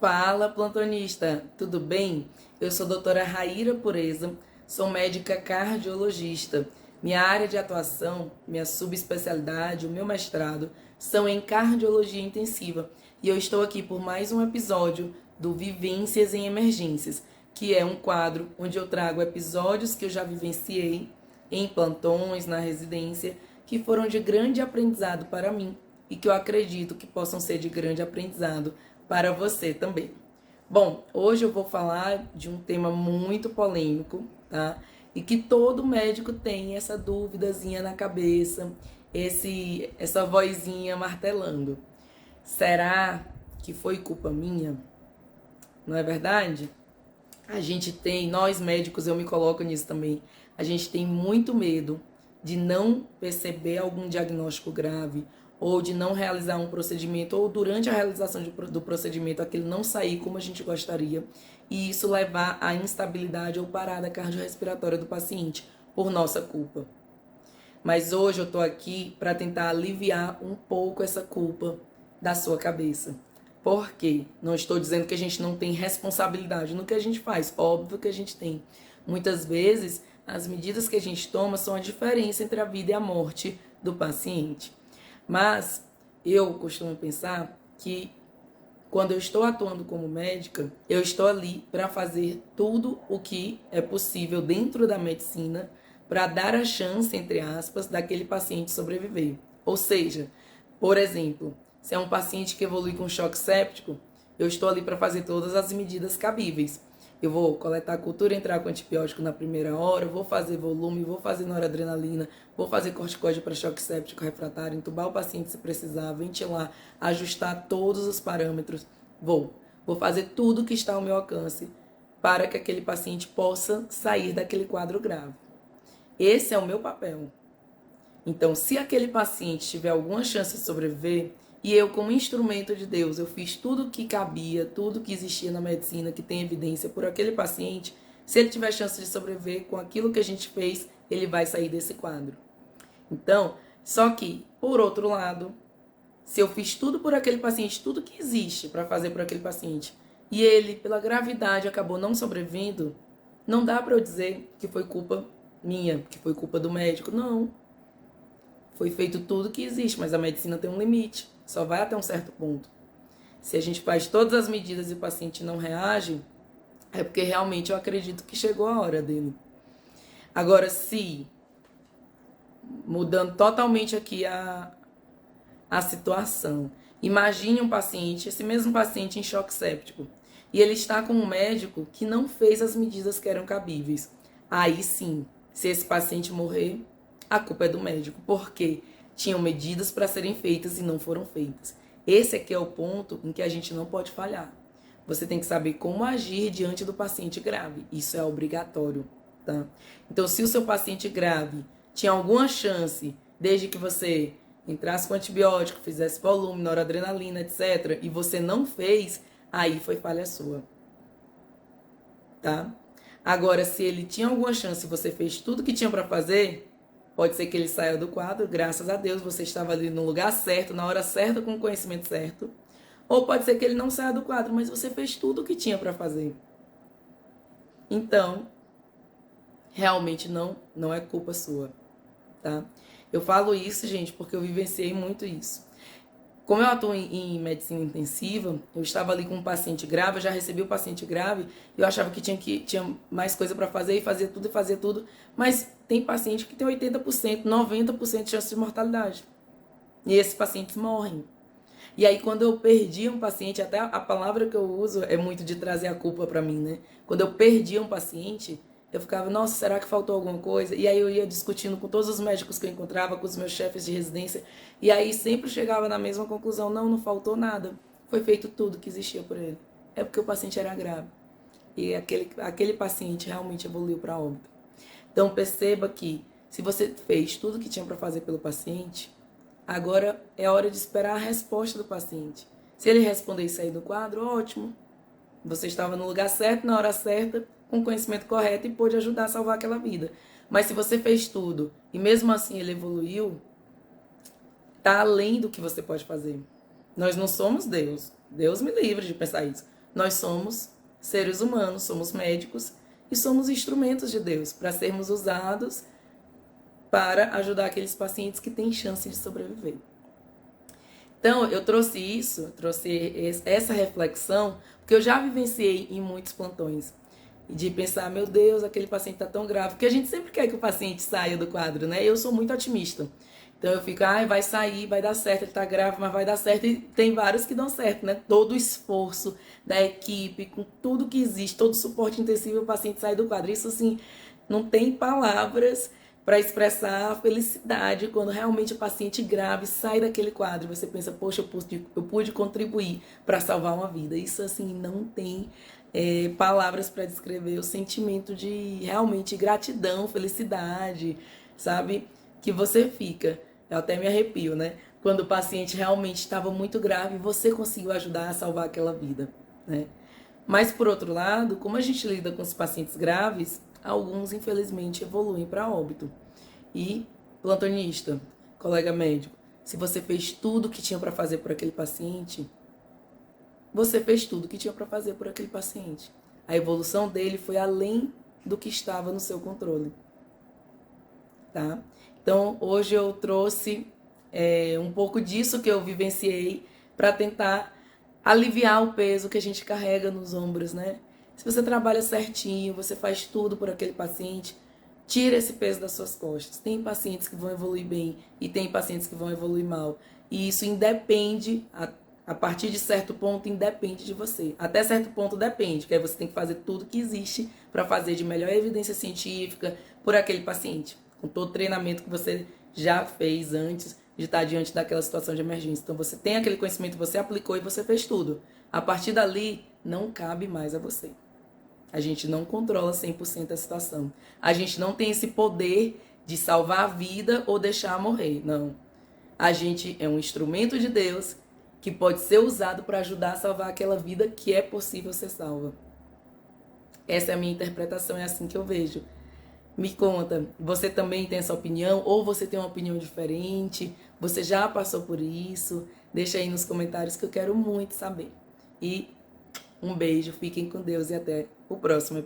Fala, plantonista, tudo bem? Eu sou a doutora Raíra Pureza, sou médica cardiologista. Minha área de atuação, minha subespecialidade, o meu mestrado são em cardiologia intensiva. E eu estou aqui por mais um episódio do Vivências em Emergências, que é um quadro onde eu trago episódios que eu já vivenciei em plantões, na residência, que foram de grande aprendizado para mim e que eu acredito que possam ser de grande aprendizado para você também. Bom, hoje eu vou falar de um tema muito polêmico, tá? E que todo médico tem essa duvidazinha na cabeça, essa vozinha martelando. Será que foi culpa minha? Não é verdade? A gente tem, nós médicos, eu me coloco nisso também, a gente tem muito medo de não perceber algum diagnóstico grave, ou de não realizar um procedimento, ou durante a realização do procedimento aquilo não sair como a gente gostaria, e isso levar à instabilidade ou parada cardiorrespiratória do paciente, por nossa culpa. Mas hoje eu estou aqui para tentar aliviar um pouco essa culpa da sua cabeça. Por quê? Não estou dizendo que a gente não tem responsabilidade no que a gente faz, óbvio que a gente tem. Muitas vezes, as medidas que a gente toma são a diferença entre a vida e a morte do paciente. Mas eu costumo pensar que quando eu estou atuando como médica, eu estou ali para fazer tudo o que é possível dentro da medicina para dar a chance, entre aspas, daquele paciente sobreviver. Ou seja, por exemplo, se é um paciente que evolui com choque séptico, eu estou ali para fazer todas as medidas cabíveis. Eu vou coletar a cultura, entrar com antibiótico na primeira hora, vou fazer volume, vou fazer noradrenalina, vou fazer corticoide para choque séptico refratário, entubar o paciente se precisar, ventilar, ajustar todos os parâmetros. Vou fazer tudo que está ao meu alcance para que aquele paciente possa sair daquele quadro grave. Esse é o meu papel. Então, se aquele paciente tiver alguma chance de sobreviver, e eu, como instrumento de Deus, eu fiz tudo o que cabia, tudo que existia na medicina, que tem evidência por aquele paciente, se ele tiver chance de sobreviver com aquilo que a gente fez, ele vai sair desse quadro. Então, só que, por outro lado, se eu fiz tudo por aquele paciente, tudo que existe para fazer por aquele paciente, e ele, pela gravidade, acabou não sobrevivendo, não dá para eu dizer que foi culpa minha, que foi culpa do médico, não. Foi feito tudo que existe, mas a medicina tem um limite. Só vai até um certo ponto. Se a gente faz todas as medidas e o paciente não reage, é porque realmente eu acredito que chegou a hora dele. Agora, se, mudando totalmente aqui a situação, imagine um paciente, esse mesmo paciente em choque séptico, e ele está com um médico que não fez as medidas que eram cabíveis. Aí sim, se esse paciente morrer, a culpa é do médico, porque tinham medidas para serem feitas e não foram feitas. Esse aqui é o ponto em que a gente não pode falhar. Você tem que saber como agir diante do paciente grave. Isso é obrigatório, tá? Então, se o seu paciente grave tinha alguma chance, desde que você entrasse com antibiótico, fizesse volume, noradrenalina, etc., e você não fez, aí foi falha sua, tá? Agora, se ele tinha alguma chance e você fez tudo que tinha para fazer, pode ser que ele saia do quadro, graças a Deus, você estava ali no lugar certo, na hora certa, com o conhecimento certo. Ou pode ser que ele não saia do quadro, mas você fez tudo o que tinha para fazer. Então, realmente não é culpa sua, tá? Eu falo isso, gente, porque eu vivenciei muito isso. Como eu atuo em medicina intensiva, eu estava ali com um paciente grave, eu já recebi o paciente grave, e eu achava que tinha mais coisa para fazer, e fazia tudo, mas tem paciente que tem 80%, 90% de chance de mortalidade. E esses pacientes morrem. E aí, quando eu perdi um paciente, até a palavra que eu uso é muito de trazer a culpa para mim, né? Quando eu perdi um paciente, eu ficava, nossa, será que faltou alguma coisa? E aí eu ia discutindo com todos os médicos que eu encontrava, com os meus chefes de residência, e aí sempre chegava na mesma conclusão, não faltou nada. Foi feito tudo que existia por ele. É porque o paciente era grave. E aquele paciente realmente evoluiu para óbito. Então perceba que se você fez tudo que tinha para fazer pelo paciente, agora é hora de esperar a resposta do paciente. Se ele responder e sair do quadro, ótimo. Você estava no lugar certo, na hora certa, com o conhecimento correto e pôde ajudar a salvar aquela vida. Mas se você fez tudo e mesmo assim ele evoluiu, está além do que você pode fazer. Nós não somos Deus. Deus me livre de pensar isso. Nós somos seres humanos, somos médicos e somos instrumentos de Deus para sermos usados para ajudar aqueles pacientes que têm chance de sobreviver. Então, eu trouxe essa reflexão, porque eu já vivenciei em muitos plantões, de pensar, meu Deus, aquele paciente está tão grave, porque a gente sempre quer que o paciente saia do quadro, né? Eu sou muito otimista. Então eu fico, vai sair, vai dar certo, ele tá grave, mas vai dar certo. E tem vários que dão certo, né? Todo o esforço da equipe, com tudo que existe, todo o suporte intensivo, o paciente sai do quadro. Isso, assim, não tem palavras para expressar a felicidade quando realmente o paciente grave sai daquele quadro. Você pensa, poxa, eu pude contribuir para salvar uma vida. Isso, assim, não tem palavras para descrever o sentimento de realmente gratidão, felicidade, sabe? Que você fica. Eu até me arrepio, né? Quando o paciente realmente estava muito grave e você conseguiu ajudar a salvar aquela vida, né? Mas, por outro lado, como a gente lida com os pacientes graves, alguns, infelizmente, evoluem para óbito. E, plantonista, colega médico, se você fez tudo o que tinha para fazer por aquele paciente, você fez tudo o que tinha para fazer por aquele paciente. A evolução dele foi além do que estava no seu controle. Tá? Então, hoje eu trouxe um pouco disso que eu vivenciei para tentar aliviar o peso que a gente carrega nos ombros, né? Se você trabalha certinho, você faz tudo por aquele paciente, tira esse peso das suas costas. Tem pacientes que vão evoluir bem e tem pacientes que vão evoluir mal. E isso independe, a partir de certo ponto, independe de você. Até certo ponto depende, que aí você tem que fazer tudo que existe para fazer de melhor evidência científica por aquele paciente, com todo o treinamento que você já fez antes de estar diante daquela situação de emergência. Então você tem aquele conhecimento, você aplicou e você fez tudo. A partir dali, não cabe mais a você. A gente não controla 100% a situação. A gente não tem esse poder de salvar a vida ou deixar morrer, não. A gente é um instrumento de Deus que pode ser usado para ajudar a salvar aquela vida que é possível ser salva. Essa é a minha interpretação, é assim que eu vejo. Me conta, você também tem essa opinião ou você tem uma opinião diferente? Você já passou por isso? Deixa aí nos comentários que eu quero muito saber. E um beijo, fiquem com Deus e até o próximo episódio.